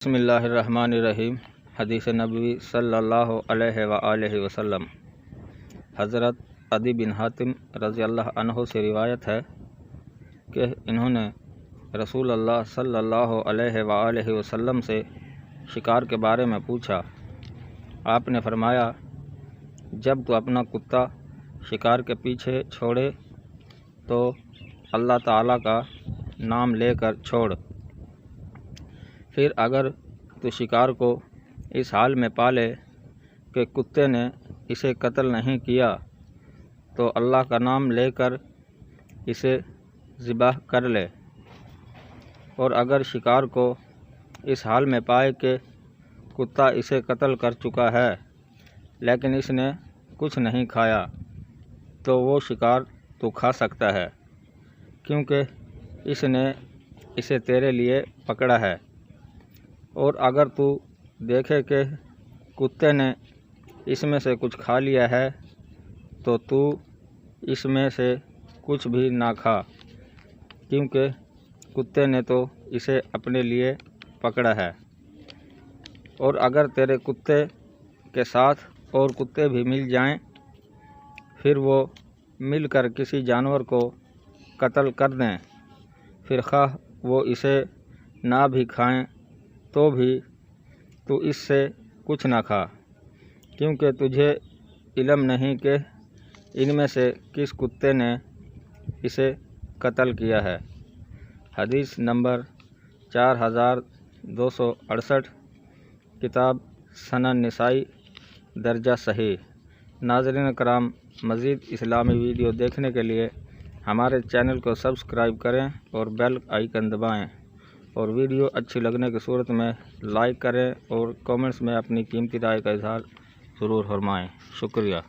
بسم اللہ الرحمن الرحیم۔ حدیث نبوی صلی اللہ علیہ وآلہ وسلم۔ حضرت عدی بن حاتم رضی اللہ عنہ سے روایت ہے کہ انہوں نے رسول اللہ صلی اللہ علیہ وآلہ وسلم سے شکار کے بارے میں پوچھا۔ آپ نے فرمایا، جب تو اپنا کتا شکار کے پیچھے چھوڑے تو اللہ تعالیٰ کا نام لے کر چھوڑ، پھر اگر تو شکار کو اس حال میں پالے کہ کتے نے اسے قتل نہیں کیا تو اللہ کا نام لے کر اسے ذبح کر لے، اور اگر شکار کو اس حال میں پائے کہ کتا اسے قتل کر چکا ہے لیکن اس نے کچھ نہیں کھایا تو وہ شکار تو کھا سکتا ہے، کیونکہ اس نے اسے تیرے لیے پکڑا ہے۔ اور اگر تو دیکھے کہ کتے نے اس میں سے کچھ کھا لیا ہے تو اس میں سے کچھ بھی نہ کھا، کیونکہ کتے نے تو اسے اپنے لیے پکڑا ہے۔ اور اگر تیرے کتے کے ساتھ اور کتے بھی مل جائیں، پھر وہ مل کر کسی جانور کو قتل کر دیں، پھر خواہ وہ اسے نہ بھی کھائیں تو بھی تو اس سے کچھ نہ کھا، کیونکہ تجھے علم نہیں کہ ان میں سے کس کتے نے اسے قتل کیا ہے۔ حدیث نمبر 4268، کتاب سنن نسائی، درجہ صحیح۔ ناظرین کرام، مزید اسلامی ویڈیو دیکھنے کے لیے ہمارے چینل کو سبسکرائب کریں اور بیل آئیکن دبائیں، اور ویڈیو اچھی لگنے کی صورت میں لائک کریں اور کامنٹس میں اپنی قیمتی رائے کا اظہار ضرور فرمائیں۔ شکریہ۔